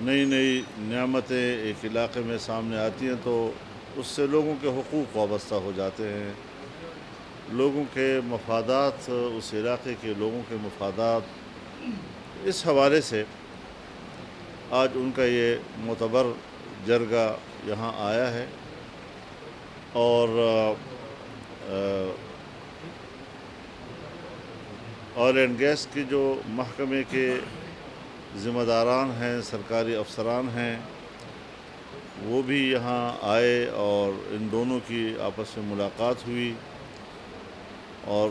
نئی نئی نعمتیں ایک علاقے میں سامنے آتی ہیں تو اس سے لوگوں کے حقوق وابستہ ہو جاتے ہیں، لوگوں کے مفادات، اس علاقے کے لوگوں کے مفادات، اس حوالے سے آج ان کا یہ معتبر جرگہ یہاں آیا ہے اور آئل اینڈ گیس کے جو محکمے کے ذمہ داران ہیں، سرکاری افسران ہیں، وہ بھی یہاں آئے اور ان دونوں کی آپس میں ملاقات ہوئی اور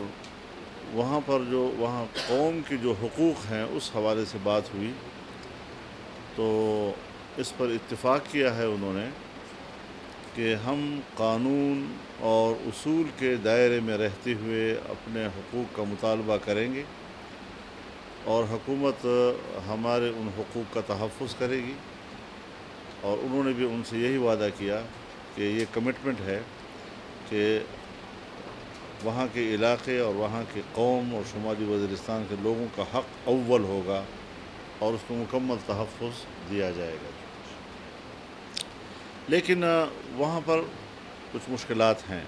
وہاں پر جو وہاں قوم کے جو حقوق ہیں اس حوالے سے بات ہوئی، تو اس پر اتفاق کیا ہے انہوں نے کہ ہم قانون اور اصول کے دائرے میں رہتے ہوئے اپنے حقوق کا مطالبہ کریں گے اور حکومت ہمارے ان حقوق کا تحفظ کرے گی، اور انہوں نے بھی ان سے یہی وعدہ کیا کہ یہ کمٹمنٹ ہے کہ وہاں کے علاقے اور وہاں کی قوم اور شمالی وزیرستان کے لوگوں کا حق اول ہوگا اور اس کو مکمل تحفظ دیا جائے گا۔ لیکن وہاں پر کچھ مشکلات ہیں،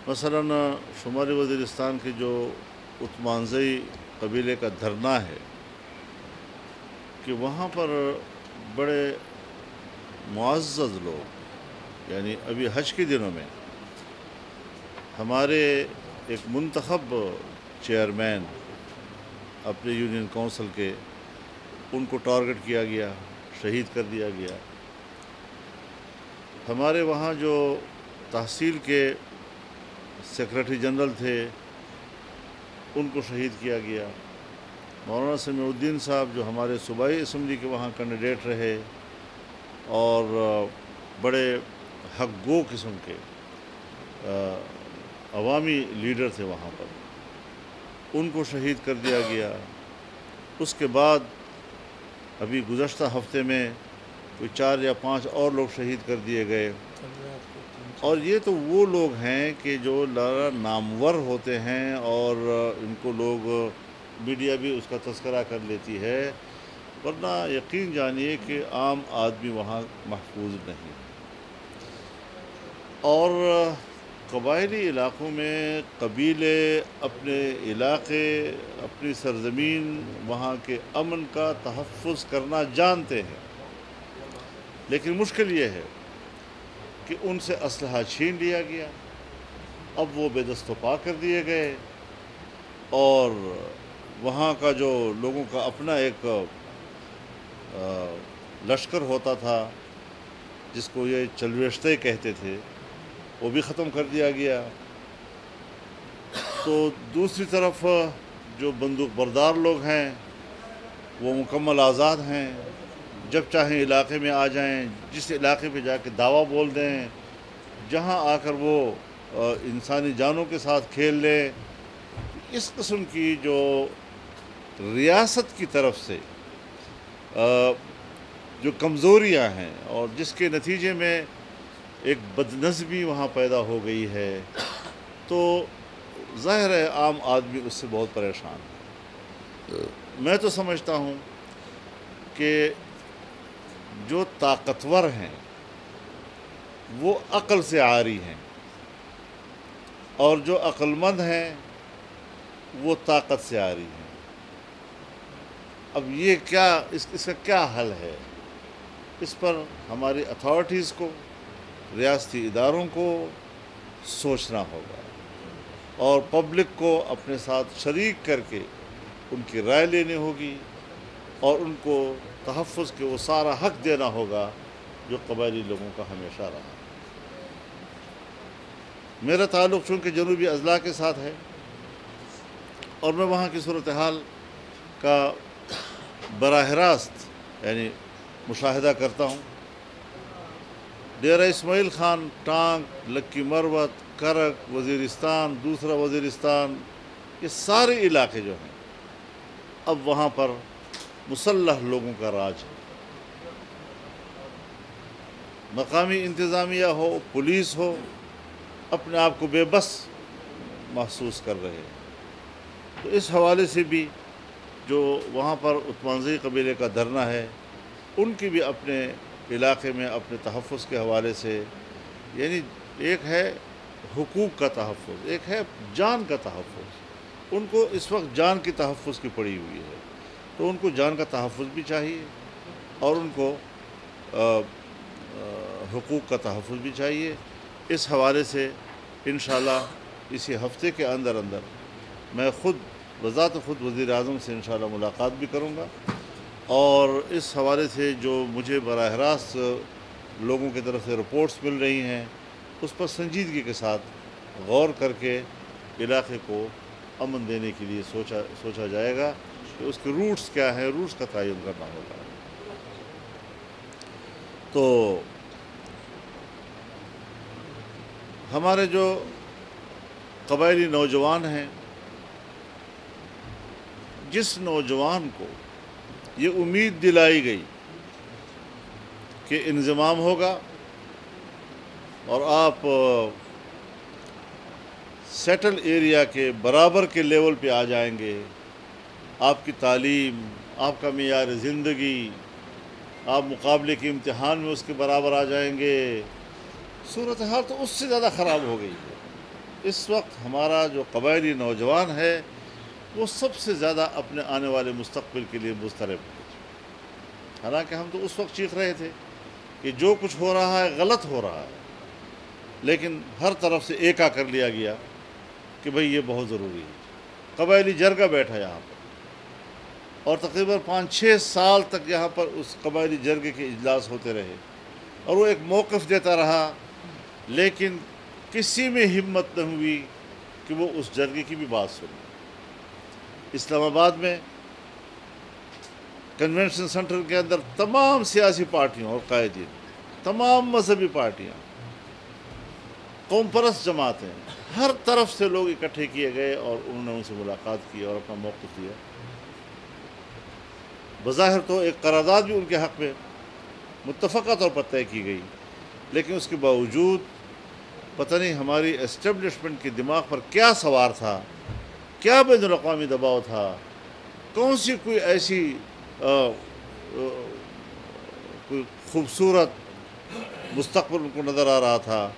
مثلا شمالی وزیرستان کے جو عثمانزئی قبیلے کا دھرنا ہے کہ وہاں پر بڑے معزز لوگ، یعنی ابھی حج کے دنوں میں ہمارے ایک منتخب چیئرمین اپنے یونین کونسل کے، ان کو ٹارگٹ کیا گیا، شہید کر دیا گیا۔ ہمارے وہاں جو تحصیل کے سیکرٹری جنرل تھے ان کو شہید کیا گیا۔ مولانا سمیع الدین صاحب جو ہمارے صوبائی اسمبلی کے وہاں کینڈیڈیٹ رہے اور بڑے حق گو قسم کے عوامی لیڈر تھے وہاں پر، ان کو شہید کر دیا گیا۔ اس کے بعد ابھی گزشتہ ہفتے میں کوئی 4 یا 5 اور لوگ شہید کر دیے گئے، اور یہ تو وہ لوگ ہیں کہ جو نامور ہوتے ہیں اور ان کو لوگ میڈیا بھی اس کا تذکرہ کر لیتی ہے، ورنہ یقین جانیے کہ عام آدمی وہاں محفوظ نہیں۔ اور قبائلی علاقوں میں قبیلے اپنے علاقے، اپنی سرزمین، وہاں کے امن کا تحفظ کرنا جانتے ہیں، لیکن مشکل یہ ہے کہ ان سے اسلحہ چھین لیا گیا، اب وہ بے دست و پا کر دیے گئے، اور وہاں کا جو لوگوں کا اپنا ایک لشکر ہوتا تھا جس کو یہ چلویشتے کہتے تھے، وہ بھی ختم کر دیا گیا۔ تو دوسری طرف جو بندوق بردار لوگ ہیں وہ مکمل آزاد ہیں، جب چاہیں علاقے میں آ جائیں، جس علاقے پہ جا کے دعویٰ بول دیں، جہاں آ کر وہ انسانی جانوں کے ساتھ کھیل لیں۔ اس قسم کی جو ریاست کی طرف سے جو کمزوریاں ہیں اور جس کے نتیجے میں ایک بدنظمی وہاں پیدا ہو گئی ہے، تو ظاہر ہے عام آدمی اس سے بہت پریشان ہے۔ میں تو سمجھتا ہوں کہ جو طاقتور ہیں وہ عقل سے عاری ہیں، اور جو عقل مند ہیں وہ طاقت سے عاری ہیں۔ اب یہ کیا اس کا کیا حل ہے؟ اس پر ہماری اتھارٹیز کو، ریاستی اداروں کو سوچنا ہوگا، اور پبلک کو اپنے ساتھ شریک کر کے ان کی رائے لینی ہوگی، اور ان کو تحفظ کے وہ سارا حق دینا ہوگا جو قبائلی لوگوں کا ہمیشہ رہا۔ میرا تعلق چونکہ جنوبی اضلاع کے ساتھ ہے، اور میں وہاں کی صورتحال کا براہ راست یعنی مشاہدہ کرتا ہوں۔ ڈیرہ اسماعیل خان، ٹانک، لکی مروت، کرک، وزیرستان، دوسرا وزیرستان، یہ سارے علاقے جو ہیں اب وہاں پر مسلح لوگوں کا راج ہے۔ مقامی انتظامیہ ہو، پولیس ہو، اپنے آپ کو بے بس محسوس کر رہے ہیں۔ تو اس حوالے سے بھی جو وہاں پر عثمانزئی قبیلے کا دھرنا ہے، ان کی بھی اپنے علاقے میں اپنے تحفظ کے حوالے سے، یعنی ایک ہے حقوق کا تحفظ، ایک ہے جان کا تحفظ۔ ان کو اس وقت جان کی تحفظ کی پڑی ہوئی ہے، تو ان کو جان کا تحفظ بھی چاہیے اور ان کو حقوق کا تحفظ بھی چاہیے۔ اس حوالے سے انشاءاللہ اسی ہفتے کے اندر میں خود بذات خود وزیر اعظم سے انشاءاللہ ملاقات بھی کروں گا، اور اس حوالے سے جو مجھے براہ راست لوگوں کی طرف سے رپورٹس مل رہی ہیں اس پر سنجیدگی کے ساتھ غور کر کے علاقے کو امن دینے کے لیے سوچا جائے گا کہ اس کے روٹس کیا ہیں، روٹس کا تعین کرنا ہوگا۔ تو ہمارے جو قبائلی نوجوان ہیں، جس نوجوان کو یہ امید دلائی گئی کہ انضمام ہوگا اور آپ سیٹل ایریا کے برابر کے لیول پہ آ جائیں گے، آپ کی تعلیم، آپ کا معیار زندگی، آپ مقابلے کے امتحان میں اس کے برابر آ جائیں گے، صورتحال تو اس سے زیادہ خراب ہو گئی ہے۔ اس وقت ہمارا جو قبائلی نوجوان ہے وہ سب سے زیادہ اپنے آنے والے مستقبل کے لیے مضطرب ہے۔ حالانکہ ہم تو اس وقت چیخ رہے تھے کہ جو کچھ ہو رہا ہے غلط ہو رہا ہے، لیکن ہر طرف سے ایکا کر لیا گیا کہ بھئی یہ بہت ضروری ہے۔ قبائلی جرگہ بیٹھا یہاں پر، اور تقریباً 5-6 سال تک یہاں پر اس قبائلی جرگے کے اجلاس ہوتے رہے، اور وہ ایک موقف دیتا رہا، لیکن کسی میں ہمت نہ ہوئی کہ وہ اس جرگے کی بھی بات سنے۔ اسلام آباد میں کنونشن سینٹر کے اندر تمام سیاسی پارٹیوں اور قائدین، تمام مذہبی پارٹیاں، قوم پرست جماعتیں، ہر طرف سے لوگ اکٹھے کیے گئے اور انہوں نے ان سے ملاقات کی اور اپنا موقف دیا۔ بظاہر تو ایک قرارداد بھی ان کے حق میں متفقہ طور پر طے کی گئی، لیکن اس کے باوجود پتہ نہیں ہماری اسٹیبلشمنٹ کے دماغ پر کیا سوار تھا، کیا بین الاقوامی دباؤ تھا، کون سی کوئی ایسی کوئی خوبصورت مستقبل ان کو نظر آ رہا تھا۔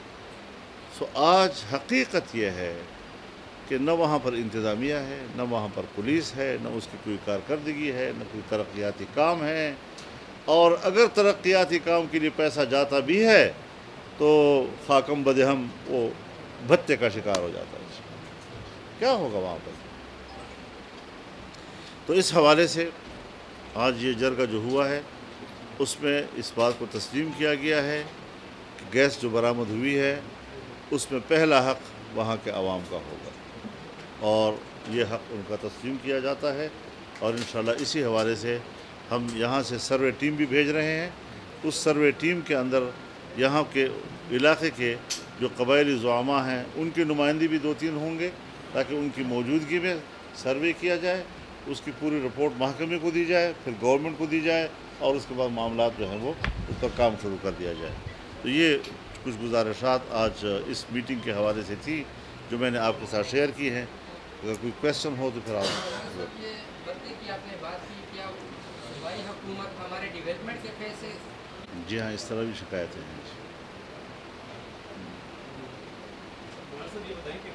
سو آج حقیقت یہ ہے کہ نہ وہاں پر انتظامیہ ہے، نہ وہاں پر پولیس ہے، نہ اس کی کوئی کارکردگی ہے، نہ کوئی ترقیاتی کام ہے، اور اگر ترقیاتی کام کے لیے پیسہ جاتا بھی ہے تو خاکم بدہم وہ بھتے کا شکار ہو جاتا ہے۔ کیا ہوگا وہاں پر؟ تو اس حوالے سے آج یہ جرگہ جو ہوا ہے اس میں اس بات کو تسلیم کیا گیا ہے کہ گیس جو برآمد ہوئی ہے اس میں پہلا حق وہاں کے عوام کا ہوگا، اور یہ حق ان کا تسلیم کیا جاتا ہے، اور انشاءاللہ اسی حوالے سے ہم یہاں سے سروے ٹیم بھی بھیج رہے ہیں۔ اس سروے ٹیم کے اندر یہاں کے علاقے کے جو قبائلی زعماء ہیں ان کی نمائندی بھی 2-3 ہوں گے، تاکہ ان کی موجودگی میں سروے کیا جائے، اس کی پوری رپورٹ محکمے کو دی جائے، پھر گورنمنٹ کو دی جائے، اور اس کے بعد معاملات جو ہیں وہ اس پر کام شروع کر دیا جائے۔ تو یہ کچھ گزارشات آج اس میٹنگ کے حوالے سے تھی جو میں نے آپ کے ساتھ شیئر کی ہیں۔ اگر کوئی کویسچن ہو تو پھر آپ جی ہاں، اس طرح بھی شکایتیں ہیں۔ یہ بتائیں کہ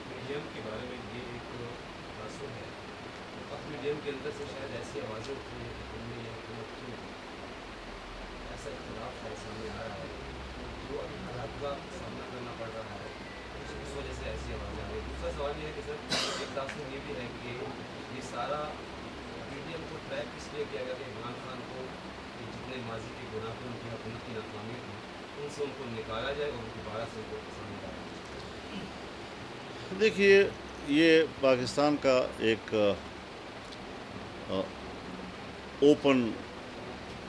میڈیم کے بارے میں یہ ایک تاثر ہے، اب میڈیم کے اندر سے شاید ایسی آوازیں اٹھی ہیں کہ ہم نے یہ حکومت کی ایسا اختلاف شاید سامنے آ رہا ہے جو ابھی حالات کا سامنا کرنا پڑ رہا ہے، اس وجہ سے ایسی آوازیں آ رہی ہیں۔ دوسرا سوال یہ ہے کہ سر ایک تاثر یہ بھی ہے کہ یہ سارا میڈیم کو ٹریک اس لیے کیا گیا کہ عمران خان کو جتنے ماضی کے گناہ ان کی حکومت کی ناکامی تھی ان سے ان کو نکالا جائے اور دوبارہ سے ان کو سامنے لایا جائے۔ دیکھیے، یہ پاکستان کا ایک اوپن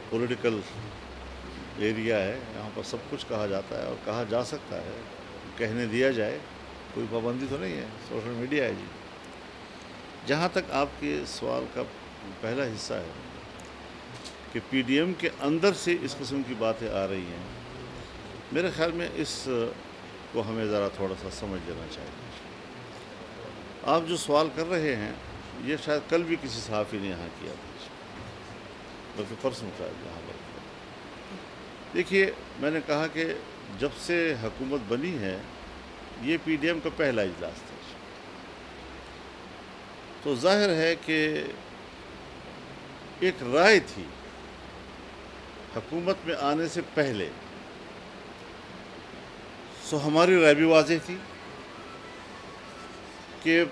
پولیٹیکل ایریا ہے، یہاں پر سب کچھ کہا جاتا ہے اور کہا جا سکتا ہے، کہنے دیا جائے، کوئی پابندی تو نہیں ہے، سوشل میڈیا ہے جی۔ جہاں تک آپ کے سوال کا پہلا حصہ ہے کہ پی ڈی ایم کے اندر سے اس قسم کی باتیں آ رہی ہیں، میرے خیال میں اس کو ہمیں ذرا تھوڑا سا سمجھ لینا چاہیے۔ آپ جو سوال کر رہے ہیں یہ شاید کل بھی کسی صحافی نے یہاں کیا تھا، بلکہ پرسوں شاید یہاں پر. دیکھیے میں نے کہا کہ جب سے حکومت بنی ہے یہ پی ڈی ایم کا پہلا اجلاس تھا، تو ظاہر ہے کہ ایک رائے تھی حکومت میں آنے سے پہلے، سو ہماری رائے بھی واضح تھی کہ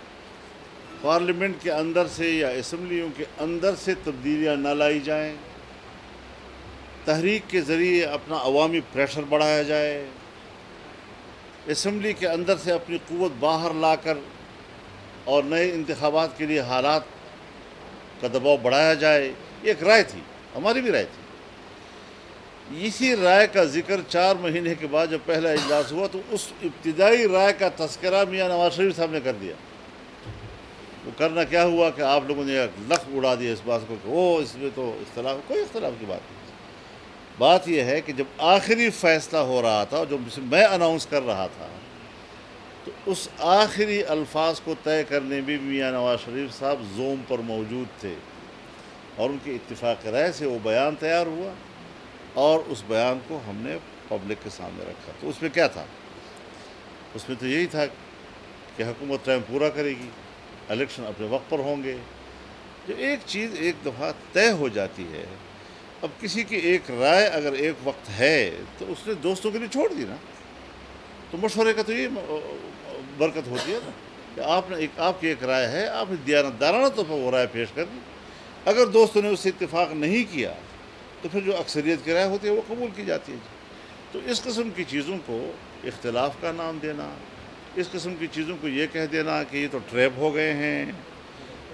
پارلیمنٹ کے اندر سے یا اسمبلیوں کے اندر سے تبدیلیاں نہ لائی جائیں، تحریک کے ذریعے اپنا عوامی پریشر بڑھایا جائے، اسمبلی کے اندر سے اپنی قوت باہر لا کر اور نئے انتخابات کے لیے حالات کا دباؤ بڑھایا جائے. یہ ایک رائے تھی، ہماری بھی رائے تھی. اسی رائے کا ذکر 4 مہینے کے بعد جب پہلا اجلاس ہوا تو اس ابتدائی رائے کا تذکرہ میاں نواز شریف صاحب نے کر دیا. وہ کرنا کیا ہوا کہ آپ لوگوں نے ایک لخ اڑا دیا اس بات کو کہ اس میں تو اختلاف، کوئی اختلاف کی بات نہیں. بات یہ ہے کہ جب آخری فیصلہ ہو رہا تھا جو میں اناؤنس کر رہا تھا، تو اس آخری الفاظ کو طے کرنے میں میاں نواز شریف صاحب زوم پر موجود تھے، اور ان کے اتفاق رائے سے وہ بیان تیار ہوا اور اس بیان کو ہم نے پبلک کے سامنے رکھا. تو اس میں کیا تھا؟ اس میں تو یہی تھا کہ حکومت ٹائم پورا کرے گی، الیکشن اپنے وقت پر ہوں گے. جو ایک چیز ایک دفعہ طے ہو جاتی ہے، اب کسی کی ایک رائے اگر ایک وقت ہے تو اس نے دوستوں کے لیے چھوڑ دی نا. تو مشورے کا تو یہ برکت ہوتی ہے نا کہ آپ کی ایک رائے ہے، آپ نے دیانتدارانہ طور پر وہ رائے پیش کر دی. اگر دوستوں نے اس سے اتفاق نہیں کیا تو پھر جو اکثریت کی رائے ہوتی ہے وہ قبول کی جاتی ہے. تو اس قسم کی چیزوں کو اختلاف کا نام دینا، اس قسم کی چیزوں کو یہ کہہ دینا کہ یہ تو ٹریپ ہو گئے ہیں،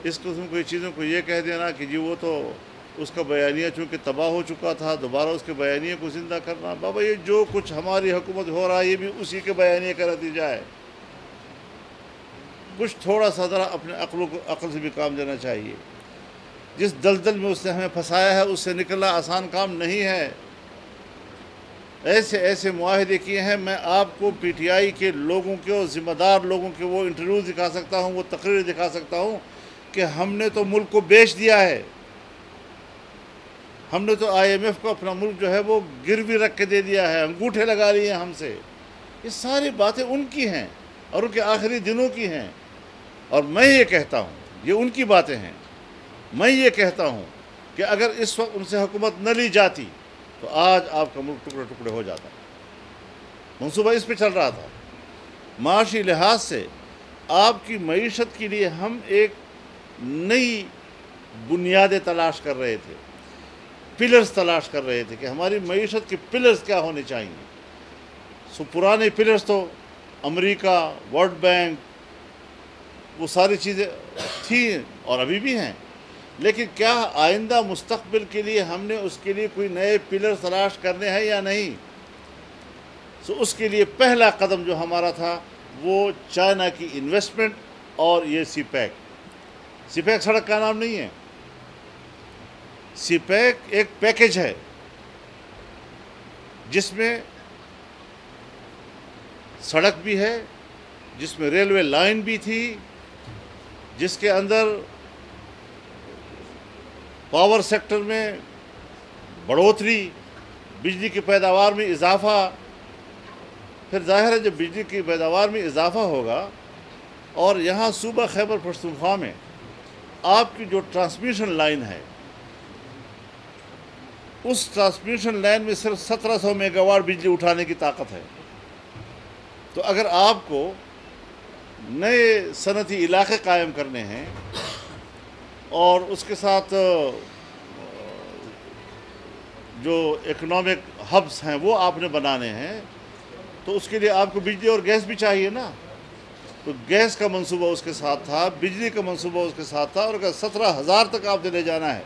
اس قسم کی چیزوں کو یہ کہہ دینا کہ جی وہ تو اس کا بیانیہ چونکہ تباہ ہو چکا تھا، دوبارہ اس کے بیانیے کو زندہ کرنا. بابا یہ جو کچھ ہماری حکومت ہو رہا ہے یہ بھی اسی کے بیانیے کا نتیجہ ہے. کچھ تھوڑا سا ذرا اپنے عقل سے بھی کام لینا چاہیے. جس دلدل میں اس نے ہمیں پھنسایا ہے اس سے نکلنا آسان کام نہیں ہے. ایسے معاہدے کیے ہیں. میں آپ کو پی ٹی آئی کے لوگوں کے اور ذمہ دار لوگوں کے وہ انٹرویو دکھا سکتا ہوں، وہ تقریر دکھا سکتا ہوں کہ ہم نے تو ملک کو بیچ دیا ہے. ہم نے تو آئی ایم ایف کو اپنا ملک جو ہے وہ گروی رکھ کے دے دیا ہے، انگوٹھے لگا لیے ہیں ہم سے. یہ ساری باتیں ان کی ہیں اور ان کے آخری دنوں کی ہیں. اور میں یہ کہتا ہوں یہ ان کی باتیں ہیں. میں یہ کہتا ہوں کہ اگر اس وقت ان سے حکومت نہ لی جاتی تو آج آپ کا ملک ٹکڑے ٹکڑے ہو جاتا. منصوبہ اس پہ چل رہا تھا. معاشی لحاظ سے آپ کی معیشت کے لیے ہم ایک نئی بنیادیں تلاش کر رہے تھے، پلرز تلاش کر رہے تھے کہ ہماری معیشت کے پلرز کیا ہونے چاہیے. سو پرانے پلرز تو امریکہ، ورلڈ بینک، وہ ساری چیزیں تھیں اور ابھی بھی ہیں. لیکن کیا آئندہ مستقبل کے لیے ہم نے اس کے لیے کوئی نئے پلر تلاش کرنے ہیں یا نہیں؟ سو اس کے لیے پہلا قدم جو ہمارا تھا وہ چائنا کی انویسٹمنٹ اور یہ سی پیک. سی پیک سڑک کا نام نہیں ہے. سی پیک ایک پیکج ہے جس میں سڑک بھی ہے، جس میں ریلوے لائن بھی تھی، جس کے اندر پاور سیکٹر میں بڑھوتری، بجلی کی پیداوار میں اضافہ. پھر ظاہر ہے جب بجلی کی پیداوار میں اضافہ ہوگا اور یہاں صوبہ خیبر پختونخوا میں آپ کی جو ٹرانسمیشن لائن ہے اس ٹرانسمیشن لائن میں صرف 1700 میگا واٹ بجلی اٹھانے کی طاقت ہے. تو اگر آپ کو نئے صنعتی علاقے قائم کرنے ہیں اور اس کے ساتھ جو اکنامک ہبس ہیں وہ آپ نے بنانے ہیں تو اس کے لیے آپ کو بجلی اور گیس بھی چاہیے نا. تو گیس کا منصوبہ اس کے ساتھ تھا، بجلی کا منصوبہ اس کے ساتھ تھا. اور اگر 17,000 تک آپ نے لے جانا ہے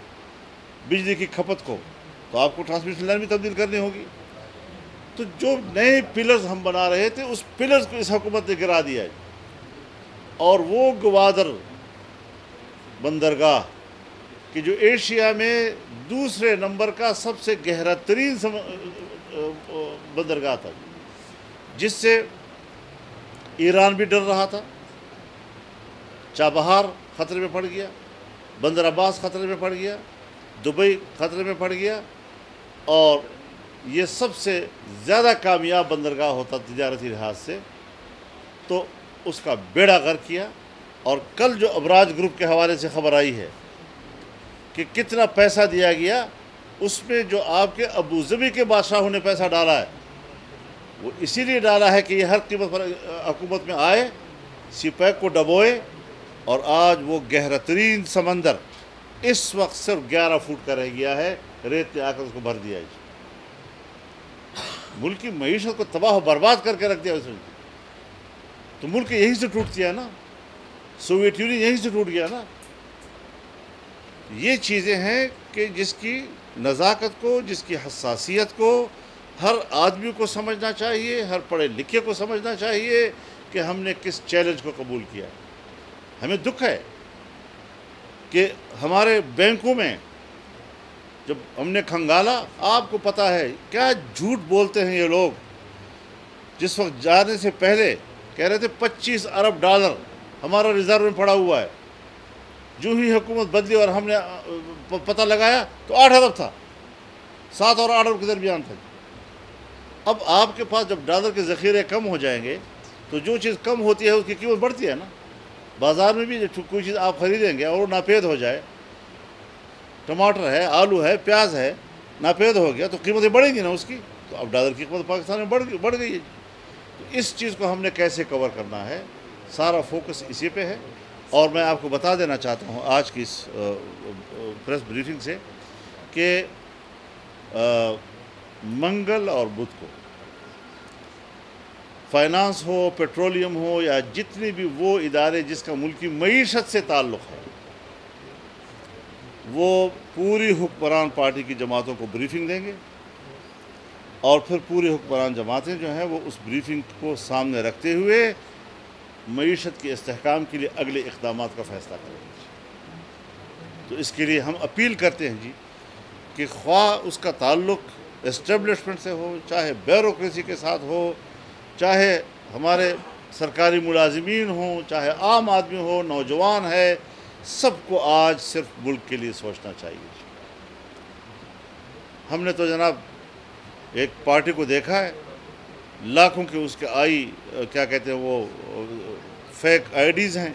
بجلی کی کھپت کو تو آپ کو ٹرانسمیشن لائن بھی تبدیل کرنی ہوگی. تو جو نئے پلرز ہم بنا رہے تھے اس پلرز کو اس حکومت نے گرا دیا ہے. اور وہ گوادر بندرگاہ کہ جو ایشیا میں دوسرے نمبر کا سب سے گہرا ترین بندرگاہ تھا، جس سے ایران بھی ڈر رہا تھا، چابہار خطرے میں پڑ گیا، بندر عباس خطرے میں پڑ گیا، دبئی خطرے میں پڑ گیا، اور یہ سب سے زیادہ کامیاب بندرگاہ ہوتا تجارتی لحاظ سے، تو اس کا بیڑا غرق کیا۔ اور کل جو ابراج گروپ کے حوالے سے خبر آئی ہے کہ کتنا پیسہ دیا گیا، اس میں جو آپ کے ابوظبی کے بادشاہوں نے پیسہ ڈالا ہے، وہ اسی لیے ڈالا ہے کہ یہ ہر قیمت پر حکومت میں آئے، سی پیک کو ڈبوئے، اور آج وہ گہرا ترین سمندر اس وقت صرف 11 فٹ کا رہ گیا ہے، ریت نے آ کر اس کو بھر دیا ہے۔ ملک کی معیشت کو تباہ و برباد کر کے رکھ دیا اس نے۔ تو ملک یہیں سے ٹوٹتی ہے نا، سوویت یونین یہیں سے ٹوٹ گیا نا۔ یہ چیزیں ہیں کہ جس کی نزاکت کو، جس کی حساسیت کو ہر آدمی کو سمجھنا چاہیے، ہر پڑھے لکھے کو سمجھنا چاہیے کہ ہم نے کس چیلنج کو قبول کیا ہے۔ ہمیں دکھ ہے کہ ہمارے بینکوں میں جب ہم نے کھنگالا، آپ کو پتہ ہے کیا جھوٹ بولتے ہیں یہ لوگ۔ جس وقت جانے سے پہلے کہہ رہے تھے 25 ارب ڈالر ہمارا ریزرو میں پڑا ہوا ہے، جو ہی حکومت بدلی اور ہم نے پتہ لگایا تو 8 ارب تھا، 7 اور 8 ارب کے درمیان تھا۔ اب آپ کے پاس جب ڈالر کے ذخیرے کم ہو جائیں گے تو جو چیز کم ہوتی ہے اس کی قیمت بڑھتی ہے نا۔ بازار میں بھی کوئی چیز آپ خریدیں گے اور وہ ناپید ہو جائے، ٹماٹر ہے، آلو ہے، پیاز ہے، ناپید ہو گیا تو قیمتیں بڑھیں گی نا اس کی۔ تو اب ڈالر کی قیمت پاکستان میں بڑھ گئی ہے۔ تو اس چیز کو ہم نے کیسے کور کرنا ہے، سارا فوکس اسی پہ ہے۔ اور میں آپ کو بتا دینا چاہتا ہوں آج کی اس پریس بریفنگ سے کہ منگل اور بدھ کو فائنانس ہو، پیٹرولیم ہو، یا جتنے بھی وہ ادارے جس کا ملکی معیشت سے تعلق ہے، وہ پوری حکمران پارٹی کی جماعتوں کو بریفنگ دیں گے، اور پھر پوری حکمران جماعتیں جو ہیں وہ اس بریفنگ کو سامنے رکھتے ہوئے معیشت کے استحکام کے لیے اگلے اقدامات کا فیصلہ کریں گے۔ تو اس کے لیے ہم اپیل کرتے ہیں جی کہ خواہ اس کا تعلق اسٹیبلشمنٹ سے ہو، چاہے بیوروکریسی کے ساتھ ہو، چاہے ہمارے سرکاری ملازمین ہوں، چاہے عام آدمی ہو، نوجوان ہے، سب کو آج صرف ملک کے لیے سوچنا چاہیے۔ ہم نے تو جناب ایک پارٹی کو دیکھا ہے، لاکھوں کے اس کے کیا کہتے ہیں وہ فیک آئی ڈیز ہیں،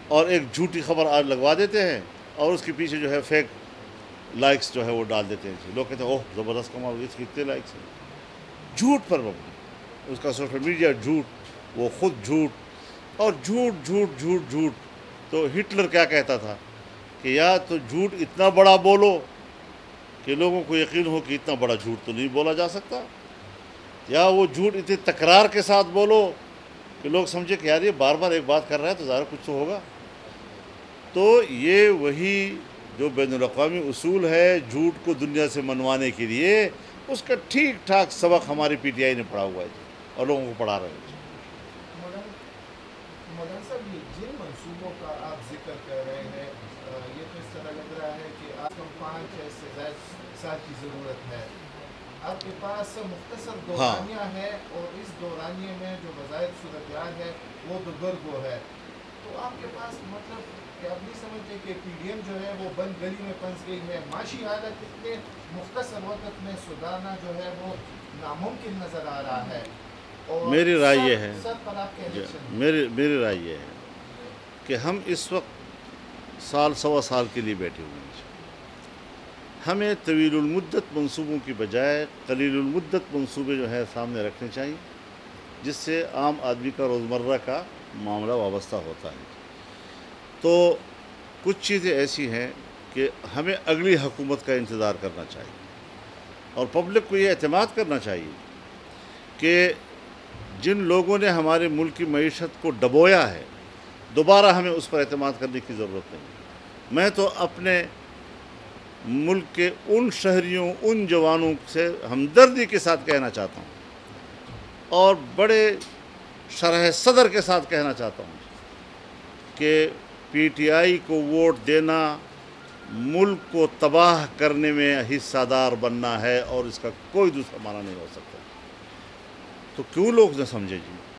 اور ایک جھوٹی خبر آج لگوا دیتے ہیں اور اس کے پیچھے جو ہے فیک لائکس جو ہے وہ ڈال دیتے ہیں۔ لوگ کہتے ہیں اوہ زبردست کمال، اس کی اتنے لائکس ہیں۔ جھوٹ پر مبنی اس کا سوشل میڈیا جھوٹ، وہ خود جھوٹ، اور جھوٹ جھوٹ جھوٹ جھوٹ۔ تو ہٹلر کیا کہتا تھا کہ یا تو جھوٹ اتنا بڑا بولو کہ لوگوں کو یقین ہو کہ اتنا بڑا جھوٹ تو نہیں بولا جا سکتا، یا وہ جھوٹ اتنے تکرار کے ساتھ بولو کہ لوگ سمجھے کہ یار یہ بار بار ایک بات کر رہا ہے تو ظاہر کچھ تو ہوگا۔ تو یہ وہی جو بین الاقوامی اصول ہے جھوٹ کو دنیا سے منوانے کے لیے، اس کا ٹھیک ٹھاک سبق ہماری پی ٹی آئی نے پڑھا ہوا ہے اور لوگوں کو پڑھا رہے ہیں۔ مولانا صاحب، یہ جن منصوبوں کا آپ ذکر کر رہے ہیں، یہ تو اس طرح لگ رہا ہے کہ آپ کو 5-6 سے زائد سال کی ضرورت ہے۔ آپ کے پاس مختصر دورانیہ ہے، اور اس دورانیے میں جو بظاہر صورتحال ہے وہ بزرگوں ہے، تو آپ کے پاس مطلب کہ آپ نہیں سمجھتے کہ پی ڈی ایم جو ہے وہ بند گلی میں پھنس گئی ہے؟ معاشی حالت اتنے مختصر وقت میں سدھارنا جو ہے وہ ناممکن نظر آ رہا ہے۔ میری رائے یہ ہے میری رائے یہ ہے کہ ہم اس وقت سال سوا سال کے لیے بیٹھے ہوئے ہیں۔ ہمیں طویل المدت منصوبوں کی بجائے قلیل المدت منصوبے جو ہے سامنے رکھنے چاہیے، جس سے عام آدمی کا روزمرہ کا معاملہ وابستہ ہوتا ہے۔ تو کچھ چیزیں ایسی ہیں کہ ہمیں اگلی حکومت کا انتظار کرنا چاہیے، اور پبلک کو یہ اعتماد کرنا چاہیے کہ جن لوگوں نے ہمارے ملک کی معیشت کو ڈبویا ہے، دوبارہ ہمیں اس پر اعتماد کرنے کی ضرورت نہیں۔ میں تو اپنے ملک کے ان شہریوں، ان جوانوں سے ہمدردی کے ساتھ کہنا چاہتا ہوں، اور بڑے شرح صدر کے ساتھ کہنا چاہتا ہوں کہ پی ٹی آئی کو ووٹ دینا ملک کو تباہ کرنے میں حصہ دار بننا ہے، اور اس کا کوئی دوسرا معنی نہیں ہو سکتا۔ تو کیوں لوگ نہ سمجھے جی؟